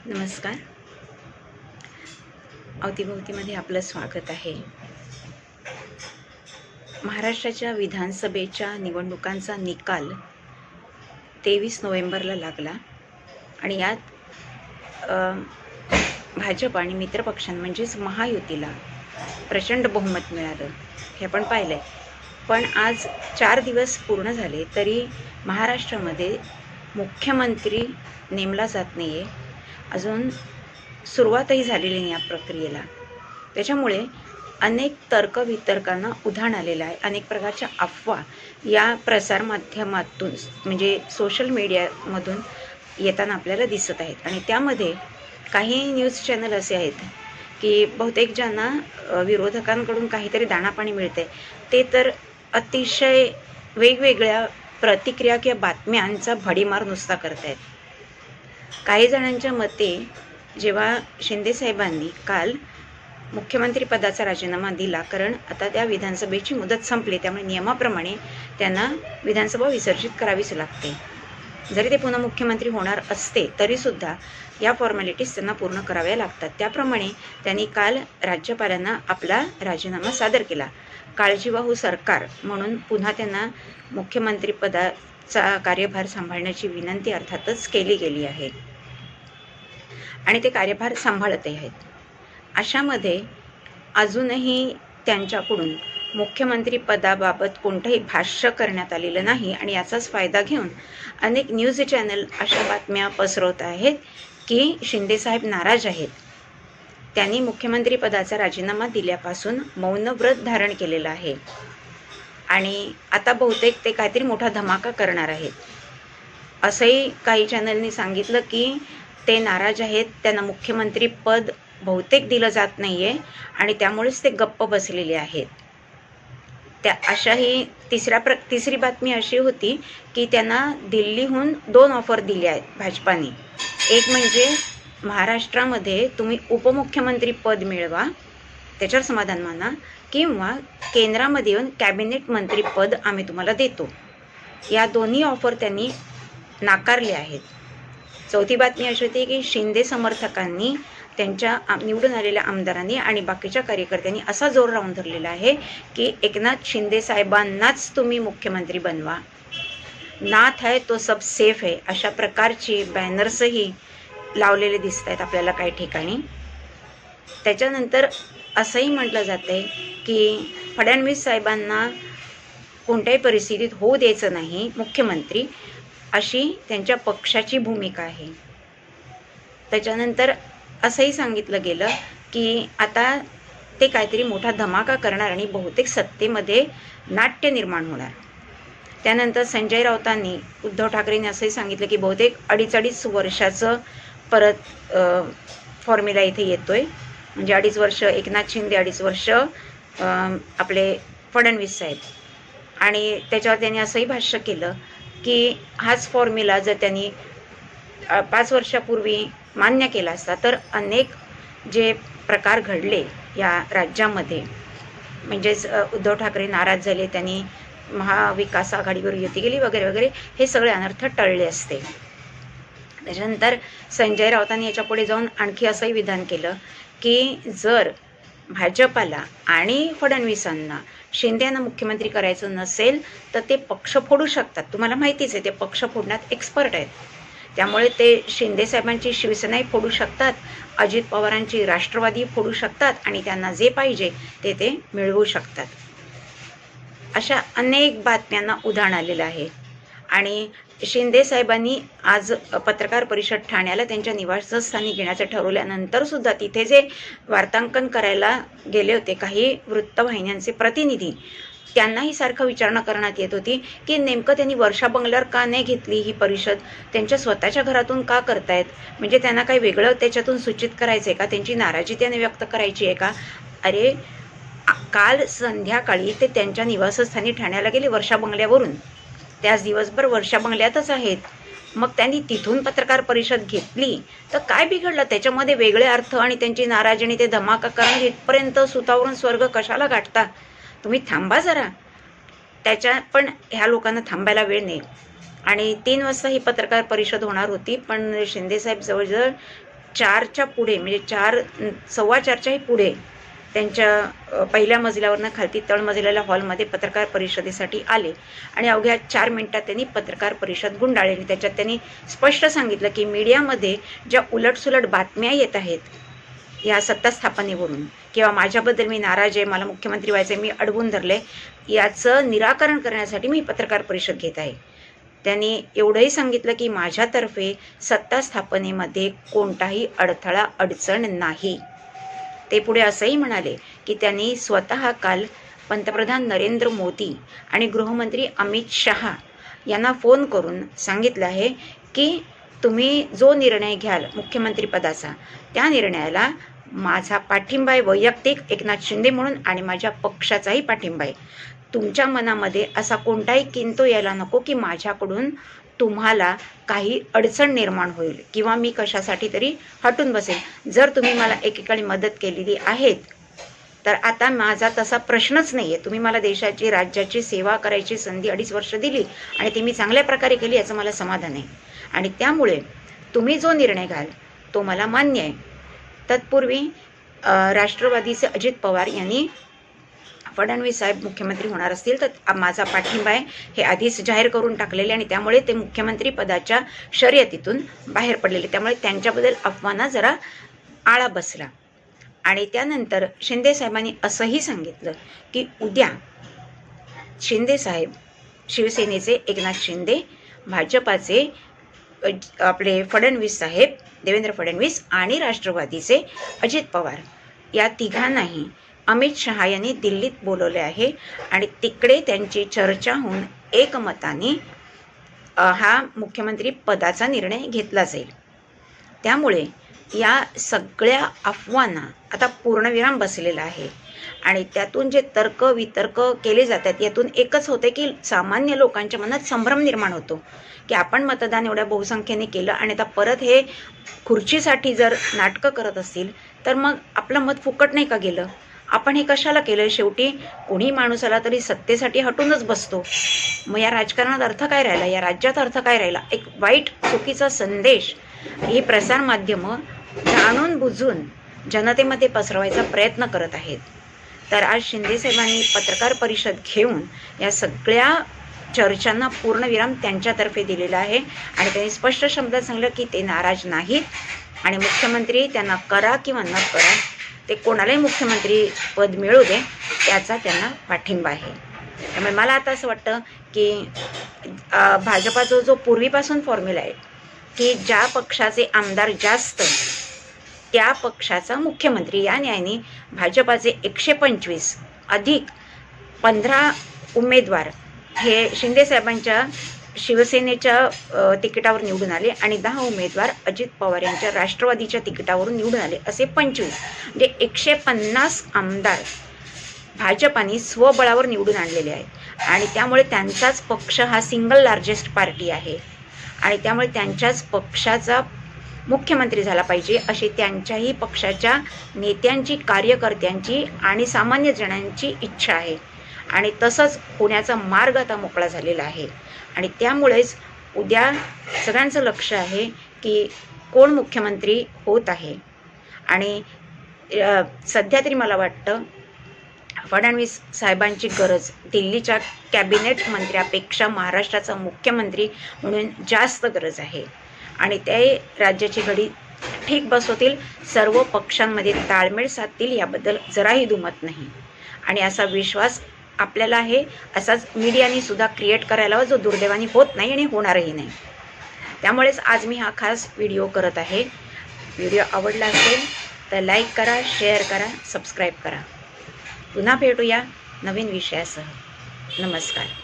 नमस्कार. अवतीभोवतीमध्ये आपलं स्वागत आहे. महाराष्ट्राच्या विधानसभेच्या निवडणुकांचा निकाल 23 नोव्हेंबरला लागला आणि यात भाजप आणि मित्रपक्षां म्हणजेच महायुतीला प्रचंड बहुमत मिळालं, हे आपण पाहिलं आहे. पण आज 4 दिवस पूर्ण झाले तरी महाराष्ट्रामध्ये मुख्यमंत्री नेमला जात नाही आहे. अजून सुरुवातही झालेली नाही या प्रक्रियेला. त्याच्यामुळे अनेक तर्कवितर्कांना उधाण आलेलं आहे. अनेक प्रकारच्या अफवा या प्रसारमाध्यमातून म्हणजे सोशल मीडियामधून येताना आपल्याला दिसत आहेत. आणि त्यामध्ये काही न्यूज चॅनल असे आहेत की बहुतेक ज्यांना विरोधकांकडून काहीतरी दाणापाणी मिळते ते तर अतिशय वेगवेगळ्या प्रतिक्रिया किंवा बातम्यांचा भडीमार नुसता करत आहेत. काही जणांच्या मते जेव्हा शिंदेसाहेबांनी काल मुख्यमंत्रीपदाचा राजीनामा दिला, कारण आता त्या विधानसभेची मुदत संपली, त्यामुळे नियमाप्रमाणे त्यांना विधानसभा विसर्जित करावीच लागते. जरी ते पुन्हा मुख्यमंत्री होणार असते तरीसुद्धा या फॉर्मॅलिटीज त्यांना पूर्ण कराव्या लागतात. त्याप्रमाणे त्यांनी काल राज्यपालांना आपला राजीनामा सादर केला. काळजीवाहू सरकार म्हणून पुन्हा त्यांना मुख्यमंत्रीपदाचा कार्यभार सांभाळण्याची विनंती अर्थातच केली गेली आहे आणि ते कार्यभार सांभाळतही आहेत. अशामध्ये अजूनही त्यांच्याकडून मुख्यमंत्रीपदाबाबत कोणतंही भाष्य करण्यात आलेलं नाही आणि याचाच फायदा घेऊन अनेक न्यूज चॅनल अशा बातम्या पसरवत आहेत की शिंदेसाहेब नाराज आहेत. त्यांनी मुख्यमंत्रीपदाचा राजीनामा दिल्यापासून मौन व्रत धारण केलेलं आहे आणि आता बहुतेक ते काहीतरी मोठा धमाका करणार आहेत. असंही काही चॅनलनी सांगितलं की ते नाराज आहेत, त्यांना मुख्यमंत्रीपद बहुतेक दिलं जात नाही आहे आणि त्यामुळेच ते गप्प बसलेले आहेत. अशाही तिसरी बातमी अशी होती की त्यांना दिल्लीहून 2 ऑफर दिल्या आहेत भाजपाने. एक म्हणजे महाराष्ट्रामध्ये तुम्ही उपमुख्यमंत्री पद मिळवा, त्याच्यावर समाधान माना, किंवा केंद्रामध्ये येऊन कॅबिनेट मंत्रीपद आम्ही तुम्हाला देतो. या दोन्ही ऑफर त्यांनी नाकारले आहेत. चौथी बातमी अशी होती की शिंदे समर्थकांनी त्यांच्या निवडून आलेल्या आमदारांनी आणि बाकीच्या कार्यकर्त्यांनी असा जोर लावून धरलेला आहे की एकनाथ शिंदे साहेबांनाच तुम्ही मुख्यमंत्री बनवा, नाथ है तो सब सेफ है, अशा प्रकारची बॅनर्सही लावलेले दिसत आहेत आपल्याला काही ठिकाणी. त्याच्यानंतर असंही म्हटलं जातं आहे की फडणवीस साहेबांना कोणत्याही परिस्थितीत होऊ द्यायचं नाही मुख्यमंत्री, अशी त्यांच्या पक्षाची भूमिका आहे. त्याच्यानंतर असंही सांगितलं गेलं की आता ते काहीतरी मोठा धमाका करणार आणि बहुतेक सत्तेमध्ये नाट्य निर्माण होणार. त्यानंतर संजय राऊतांनी उद्धव ठाकरेंनी असंही सांगितलं की बहुतेक 2.5 वर्षाचं परत फॉर्म्युला इथे येतोय, म्हणजे 2.5 वर्ष एकनाथ शिंदे, 2.5 वर्ष आपले फडणवीस साहेब. आणि त्याच्यावर त्यांनी असंही भाष्य केलं की हाच फॉर्म्युला जर त्यांनी 5 वर्षापूर्वी मान्य केला असता तर अनेक जे प्रकार घडले या राज्यामध्ये, म्हणजेच उद्धव ठाकरे नाराज झाले, त्यांनी महाविकास आघाडीवर युती केली वगैरे वगैरे, हे सगळे अनर्थ टळले असते. त्याच्यानंतर संजय राऊतांनी याच्यापुढे जाऊन आणखी असंही विधान केलं की जर भाजपाला आणि फडणवीसांना शिंदे यांना मुख्यमंत्री करायचं नसेल तर ते पक्ष फोडू शकतात. तुम्हाला माहितीच आहे ते पक्ष फोडण्यात एक्सपर्ट आहेत. त्यामुळे ते शिंदेसाहेबांची शिवसेनाही फोडू शकतात, अजित पवारांची राष्ट्रवादी फोडू शकतात आणि त्यांना जे पाहिजे ते मिळवू शकतात. अशा अनेक बातम्यांना उधाण आलेलं आहे. आणि शिंदेसाहेबांनी आज पत्रकार परिषद ठाण्याला त्यांच्या निवासस्थानी घेण्याचं ठरवल्यानंतरसुद्धा तिथे जे वार्तांकन करायला गेले होते काही वृत्तवाहिन्यांचे प्रतिनिधी, त्यांनाही सारखं विचारणा करण्यात येत होती की नेमकं त्यांनी वर्षा बंगल्यावर का नाही घेतली ही परिषद, त्यांच्या स्वतःच्या घरातून का करतायत, म्हणजे त्यांना काही वेगळं त्याच्यातून सूचित करायचं आहे का, त्यांची नाराजी त्याने व्यक्त करायची आहे का. अरे काल संध्याकाळी ते त्यांच्या निवासस्थानी ठाण्याला गेले वर्षा बंगल्यावरून, त्याच दिवसभर वर्षा बंगल्यातच आहेत. मग त्यांनी तिथून पत्रकार परिषद घेतली तर काय बिघडलं, त्याच्यामध्ये वेगळे अर्थ आणि त्यांची नाराजी आणि ते धमाका करून इथपर्यंत सुतावरून स्वर्ग कशाला गाठता, तुम्ही थांबा जरा. पण ह्या लोकांना थांबायला वेळ नाही. आणि 3 वाजता ही पत्रकार परिषद होणार होती, पण शिंदेसाहेब जवळजवळ 4च्या पुढे म्हणजे 4 सव्वा 4च्याही पुढे त्यांच्या पहिल्या मजल्यावरनं खालती तळमजल्याला हॉलमध्ये पत्रकार परिषदेसाठी आले आणि अवघ्या 4 मिनिटात त्यांनी पत्रकार परिषद गुंडाळली आणि त्याच्यात त्यांनी स्पष्ट सांगितलं की मीडियामध्ये ज्या उलटसुलट बातम्या येत आहेत या सत्ता स्थापनेवरून किंवा माझ्याबद्दल मी नाराज आहे, मला मुख्यमंत्री व्हायचं आहे, मी अडवून धरले, याचं निराकरण करण्यासाठी मी पत्रकार परिषद घेत आहे. त्यांनी एवढंही सांगितलं की माझ्यातर्फे सत्ता स्थापनेमध्ये कोणताही अडथळा अडचण नाही. ते पुढे असंही म्हणाले की त्यांनी स्वतः काल पंतप्रधान नरेंद्र मोदी आणि गृहमंत्री अमित शहा यांना फोन करून सांगितलं आहे की तुम्ही जो निर्णय घ्याल मुख्यमंत्रीपदाचा त्या निर्णयाला माझा पाठिंबा आहे, वैयक्तिक एकनाथ शिंदे म्हणून, आणि माझ्या पक्षाचाही पाठिंबा आहे. तुमच्या मनामध्ये असा कोणताही किंतु यायला नको की माझ्याकडून तुम्हाला काही अडचण निर्माण होईल किंवा मी कशासाठी तरी हटून बसेल. जर तुम्ही मला एकेकाळी मदत केलेली आहेत तर आता माझा तसा प्रश्नच नाही आहे. तुम्ही मला देशाची राज्याची सेवा करायची संधी 2.5 वर्ष दिली आणि ती मी चांगल्या प्रकारे केली, याचं मला समाधान आहे आणि त्यामुळे तुम्ही जो निर्णय घ्याल तो मला मान्य आहे. तत्पूर्वी राष्ट्रवादीचे अजित पवार यांनी फडणवीस साहेब मुख्यमंत्री होणार असतील तर माझा पाठिंबा आहे हे आधीच जाहीर करून टाकलेले आणि त्यामुळे ते मुख्यमंत्री पदाच्या शर्यतीतून बाहेर पडलेले. त्यामुळे त्यांच्याबद्दल अफवांना जरा आळा बसला. आणि त्यानंतर शिंदे साहेबांनी असंही सांगितलं की उद्या शिंदे साहेब, शिवसेनेचे एकनाथ शिंदे, भाजपाचे आपले फडणवीस साहेब, देवेंद्र फडणवीस आणि राष्ट्रवादीचे अजित पवार या तिघांनाही अमित शहा यांनी दिल्लीत बोलवले आहे आणि तिकडे त्यांची चर्चा होऊन एकमताने हा मुख्यमंत्री पदाचा निर्णय घेतला जाईल. त्यामुळे या सगळ्या अफवांना आता पूर्णविराम बसलेला आहे आणि त्यातून जे तर्क वितर्क केले जातात यातून एकच होते की सामान्य लोकांच्या मनात संभ्रम निर्माण होतो की आपण मतदान एवढ्या बहुसंख्येने केलं आणि आता परत हे खुर्चीसाठी जर नाटकं करत असतील तर मग आपलं मत फुकट नाही का गेलं? आपण हे कशाला केलं? शेवटी कोणी माणूस आला तरी सत्तेसाठी हटूनच बसतो. मग या राजकारणात अर्थ काय राहिला? या राज्यात अर्थ काय राहिला? एक वाईट चुकीचा संदेश ही प्रसारमाध्यमं जाणून बुजून जनतेमध्ये पसरवायचा प्रयत्न करत आहेत. तर आज शिंदे साहेबांनी पत्रकार परिषद घेऊन या सगळ्या चर्चांना पूर्णविराम त्यांच्यातर्फे दिलेला आहे आणि त्यांनी स्पष्ट शब्दात सांगितलं की ते नाराज नाहीत आणि मुख्यमंत्री त्यांना करा किंवा न करा, ते कोणालाही मुख्यमंत्री पद मिळू दे त्याचा त्यांना पाठिंबा आहे. त्यामुळे मला आता असं वाटतं की भाजपाचा जो पूर्वीपासून फॉर्म्युला आहे की ज्या पक्षाचे आमदार जास्त त्या पक्षाचा मुख्यमंत्री, या न्यायाने भाजपाचे 125 अधिक 15 उमेदवार हे शिंदेसाहेबांच्या शिवसेनेच्या तिकिटावर निवडून आले आणि 10 उमेदवार अजित पवार यांच्या राष्ट्रवादीच्या तिकिटावरून निवडून आले, असे 25 म्हणजे 150 आमदार भाजपाने स्वबळावर निवडून आणलेले आहेत आणि त्यामुळे त्यांचाच पक्ष हा सिंगल लार्जेस्ट पार्टी आहे आणि त्यामुळे त्यांच्याच पक्षाचा मुख्यमंत्री झाला पाहिजे अशी त्यांच्याही पक्षाच्या नेत्यांची, कार्यकर्त्यांची आणि सामान्य जणांची इच्छा आहे आणि तसंच होण्याचा मार्ग आता मोकळा झालेला आहे. आणि त्यामुळेच उद्या सगळ्यांचं लक्ष आहे की कोण मुख्यमंत्री होत आहे. आणि सध्या तरी मला वाटतं फडणवीस साहेबांची गरज दिल्लीच्या कॅबिनेट मंत्र्यापेक्षा महाराष्ट्राचा मुख्यमंत्री म्हणून जास्त गरज आहे आणि ते राज्याची घडी ठीक बसवतील, सर्व पक्षांमध्ये ताळमेळ साधतील याबद्दल जराही दुमत नाही. आणि असा विश्वास आपल्याला आहे, असाच मीडियाने सुद्धा क्रिएट करायला हवा, जो दुर्दैवाने होत नाही आणि होणारही नाही. त्यामुळेच आज मी हा खास व्हिडिओ करत आहे. व्हिडिओ आवडला असेल तर लाईक करा, शेअर करा, सबस्क्राईब करा. पुन्हा भेटूया नवीन विषयासह. नमस्कार.